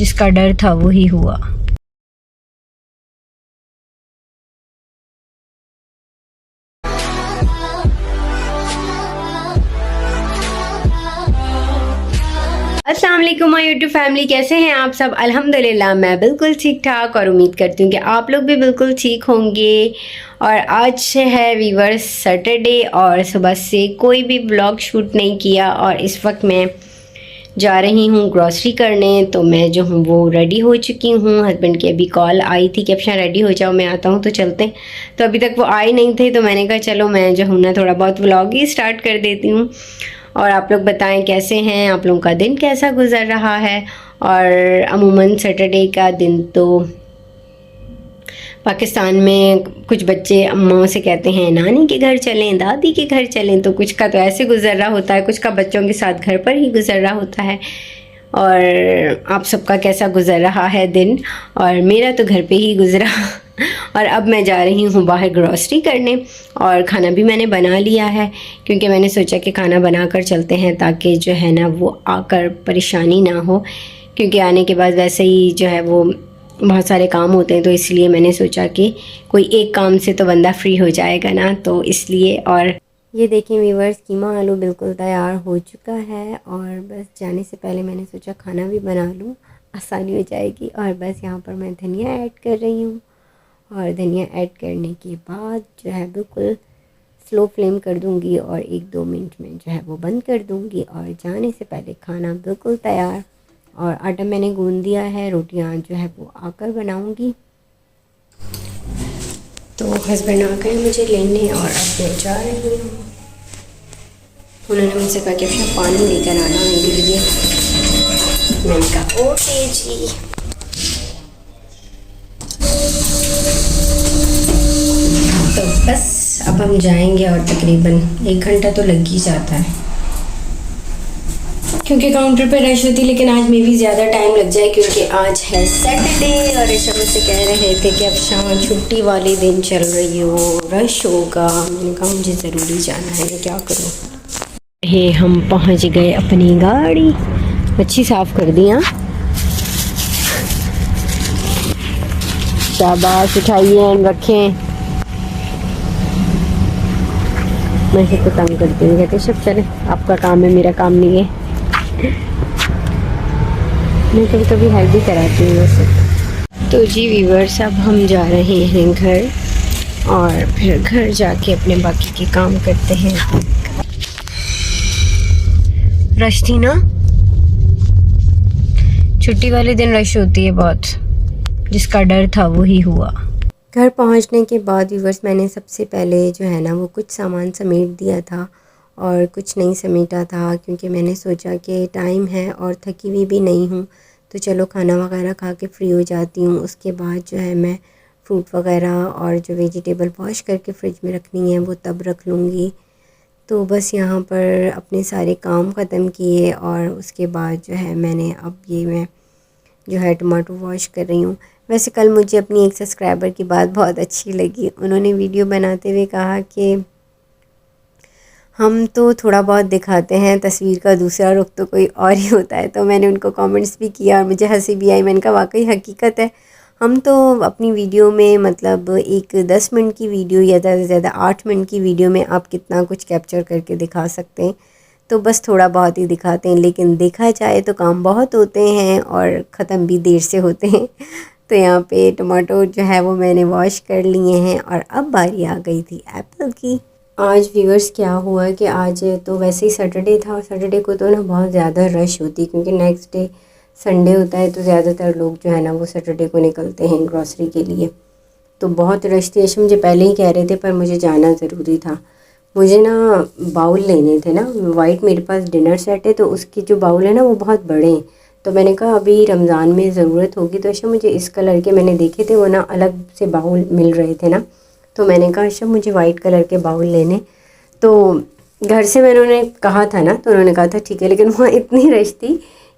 जिसका डर था वही हुआ। अस्सलाम वालेकुम माय यूट्यूब फैमिली, कैसे हैं आप सब। अल्हम्दुलिल्लाह मैं बिल्कुल ठीक ठाक और उम्मीद करती हूँ कि आप लोग भी बिल्कुल ठीक होंगे। और आज है वीवर्स सैटरडे और सुबह से कोई भी ब्लॉग शूट नहीं किया और इस वक्त मैं जा रही हूँ ग्रॉसरी करने। तो मैं जो हूँ वो रेडी हो चुकी हूँ। हस्बैंड की अभी कॉल आई थी कि अपना रेडी हो जाओ, मैं आता हूँ तो चलते हैं। तो अभी तक वो आए नहीं थे तो मैंने कहा चलो मैं जो हूँ ना थोड़ा बहुत व्लॉग ही स्टार्ट कर देती हूँ और आप लोग बताएं कैसे हैं, आप लोगों का दिन कैसा गुजर रहा है। और अमूमन सैटरडे का दिन तो पाकिस्तान में कुछ बच्चे अम्माओं से कहते हैं नानी के घर चलें, दादी के घर चलें, तो कुछ का तो ऐसे गुजर रहा होता है, कुछ का बच्चों के साथ घर पर ही गुजर रहा होता है। और आप सबका कैसा गुजर रहा है दिन, और मेरा तो घर पे ही गुजरा। और अब मैं जा रही हूँ बाहर ग्रॉसरी करने और खाना भी मैंने बना लिया है, क्योंकि मैंने सोचा कि खाना बना कर चलते हैं ताकि जो है ना वो आकर परेशानी ना हो, क्योंकि आने के बाद वैसे ही जो है वो बहुत सारे काम होते हैं। तो इसलिए मैंने सोचा कि कोई एक काम से तो बंदा फ्री हो जाएगा ना, तो इसलिए। और ये देखें व्यूअर्स, कीमा आलू बिल्कुल तैयार हो चुका है और बस जाने से पहले मैंने सोचा खाना भी बना लूँ, आसानी हो जाएगी। और बस यहाँ पर मैं धनिया ऐड कर रही हूँ और धनिया ऐड करने के बाद जो है बिल्कुल स्लो फ्लेम कर दूँगी और 1-2 मिनट में जो है वो बंद कर दूँगी। और जाने से पहले खाना बिल्कुल तैयार। और आटा मैंने गूंद दिया है, रोटियां जो है वो आकर बनाऊंगी। तो हस्बैंड आ गए मुझे लेने और अब मैं जा रही हूँ। उन्होंने मुझसे कहा कि अपना पानी लेकर आना मेरे लिए। मैंने कहा ओके जी। तो बस अब हम जाएंगे और तकरीबन 1 घंटा तो लग ही जाता है, क्योंकि काउंटर पे रश होती, लेकिन आज में भी ज़्यादा टाइम लग जाए क्योंकि आज है सैटरडे। और ऐसा मुझसे कह रहे थे कि अब शाम छुट्टी वाले दिन चल रही हो, रश होगा। मैंने कहा मुझे ज़रूरी जाना है, मैं क्या करूँ। हे हम पहुँच गए अपनी गाड़ी, अच्छी साफ़ कर दी। हाँ शाबाश, उठाइए रखें। मैं सबको तंग करती हूँ, कहते सब चले आपका काम है मेरा काम नहीं है। मैं कभी कभी हेल्प भी कराती हूँ वैसे। तो जी व्यूअर्स, अब हम जा रहे हैं घर और फिर घर जाके अपने बाकी के काम करते हैं। रश थी ना, छुट्टी वाले दिन रश होती है बहुत, जिसका डर था वही हुआ। घर पहुंचने के बाद व्यूअर्स मैंने सबसे पहले जो है ना वो कुछ सामान समेट दिया था और कुछ नहीं समेटा था, क्योंकि मैंने सोचा कि टाइम है और थकी हुई भी नहीं हूँ, तो चलो खाना वगैरह खा के फ्री हो जाती हूँ। उसके बाद जो है मैं फ्रूट वगैरह और जो वेजिटेबल वॉश करके फ्रिज में रखनी है वो तब रख लूँगी। तो बस यहाँ पर अपने सारे काम ख़त्म किए और उसके बाद जो है मैंने अब ये मैं जो है टमाटो वॉश कर रही हूँ। वैसे कल मुझे अपनी एक सब्सक्राइबर की बात बहुत अच्छी लगी। उन्होंने वीडियो बनाते हुए कहा कि हम तो थोड़ा बहुत दिखाते हैं, तस्वीर का दूसरा रुख तो कोई और ही होता है। तो मैंने उनको कमेंट्स भी किया और मुझे हंसी भी आई। मैंने कहा वाकई हकीकत है, हम तो अपनी वीडियो में मतलब एक 10 मिनट की वीडियो या ज़्यादा से ज़्यादा 8 मिनट की वीडियो में आप कितना कुछ कैप्चर करके दिखा सकते हैं। तो बस थोड़ा बहुत ही दिखाते हैं, लेकिन देखा जाए तो काम बहुत होते हैं और ख़त्म भी देर से होते हैं। तो यहाँ पे टमाटो जो है वो मैंने वॉश कर लिए हैं और अब बारी आ गई थी एप्पल की। आज व्यूअर्स क्या हुआ कि आज तो वैसे ही सैटरडे था और सैटरडे को तो ना बहुत ज़्यादा रश होती है, क्योंकि नेक्स्ट डे संडे होता है। तो ज़्यादातर लोग जो है ना वो सैटरडे को निकलते हैं ग्रॉसरी के लिए। तो बहुत रश थी। मुझे पहले ही कह रहे थे पर मुझे जाना ज़रूरी था। मुझे ना बाउल लेने थे ना, वाइट मेरे पास डिनर सेट है तो उसके जो बाउल है ना वो बहुत बड़े हैं। तो मैंने कहा अभी रमज़ान में ज़रूरत होगी, तो अच्छा मुझे इस कलर के मैंने देखे थे, वो ना अलग से बाउल मिल रहे थे ना, तो मैंने कहा अच्छा मुझे वाइट कलर के बाउल लेने। तो घर से मैंने उन्हें कहा था ना, तो उन्होंने कहा था ठीक है, लेकिन वहाँ इतनी रश थी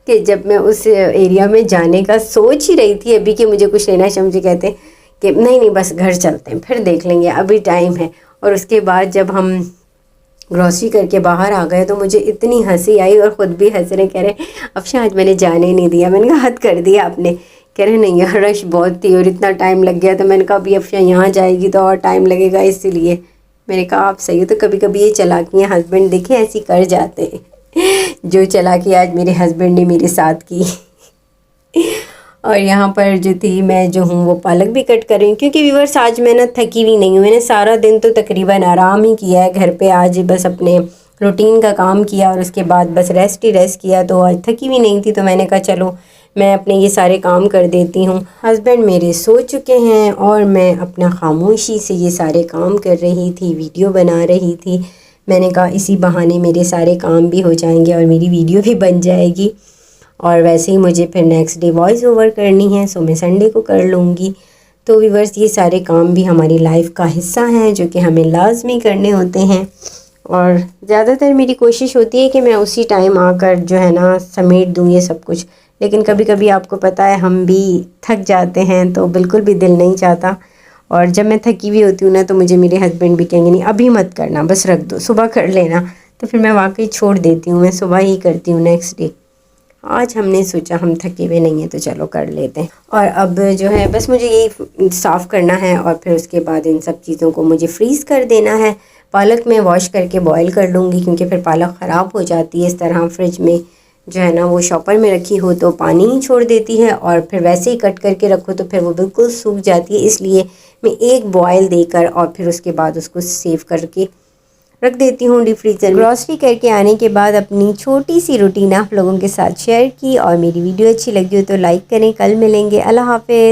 कि जब मैं उस एरिया में जाने का सोच ही रही थी अभी कि मुझे कुछ लेना है, मुझे कहते हैं कि नहीं नहीं बस घर चलते हैं फिर देख लेंगे, अभी टाइम है। और उसके बाद जब हम ग्रॉसरी करके बाहर आ गए तो मुझे इतनी हंसी आई और ख़ुद भी हंस रहे, कह रहे अफशा आज मैंने जाने ही नहीं दिया। मैंने कहा हद कर दिया आपने। कह रहे नहीं यार रश बहुत थी और इतना टाइम लग गया। तो मैंने कहा अभी अफशा यहाँ जाएगी तो और टाइम लगेगा, इसीलिए मैंने कहा आप सही हो। तो कभी कभी ये चालाकियाँ हस्बैंड देखें ऐसी कर जाते हैं जो चालाकी आज मेरे हस्बैंड ने मेरे साथ की। और यहाँ पर जो थी मैं जो हूँ वो पालक भी कट कर रही हूँ, क्योंकि व्यूअर्स आज मैं ना थकी हुई नहीं हूँ। मैंने सारा दिन तो तकरीबन आराम ही किया है घर पे। आज बस अपने रूटीन का काम किया और उसके बाद बस रेस्ट ही रेस्ट किया, तो आज थकी हुई नहीं थी। तो मैंने कहा चलो मैं अपने ये सारे काम कर देती हूँ। हस्बैंड मेरे सो चुके हैं और मैं अपना खामोशी से ये सारे काम कर रही थी, वीडियो बना रही थी। मैंने कहा इसी बहाने मेरे सारे काम भी हो जाएंगे और मेरी वीडियो भी बन जाएगी। और वैसे ही मुझे फिर नेक्स्ट डे वॉइस ओवर करनी है, सो मैं संडे को कर लूँगी। तो व्यूअर्स ये सारे काम भी हमारी लाइफ का हिस्सा हैं जो कि हमें लाजमी करने होते हैं। और ज़्यादातर मेरी कोशिश होती है कि मैं उसी टाइम आकर जो है ना समेट दूँ ये सब कुछ, लेकिन कभी कभी आपको पता है हम भी थक जाते हैं तो बिल्कुल भी दिल नहीं चाहता। और जब मैं थकी हुई होती हूँ ना तो मुझे मेरे हस्बैंड भी कहेंगे नहीं अभी मत करना, बस रख दो, सुबह कर लेना। तो फिर मैं वाकई छोड़ देती हूँ, मैं सुबह ही करती हूँ नेक्स्ट डे। आज हमने सोचा हम थके हुए नहीं हैं तो चलो कर लेते हैं। और अब जो है बस मुझे यही साफ़ करना है और फिर उसके बाद इन सब चीज़ों को मुझे फ्रीज़ कर देना है। पालक मैं वॉश करके बॉईल कर लूँगी, क्योंकि फिर पालक ख़राब हो जाती है। इस तरह फ्रिज में जो है ना वो शॉपर में रखी हो तो पानी ही छोड़ देती है, और फिर वैसे ही कट करके रखो तो फिर वो बिल्कुल सूख जाती है। इसलिए मैं एक बॉयल देकर और फिर उसके बाद उसको सेव करके रख देती हूँ डीप फ्रीज़र। ग्रॉसरी करके आने के बाद अपनी छोटी सी रूटीन आप लोगों के साथ शेयर की, और मेरी वीडियो अच्छी लगी हो तो लाइक करें। कल मिलेंगे, अल्लाह हाफ़िज़।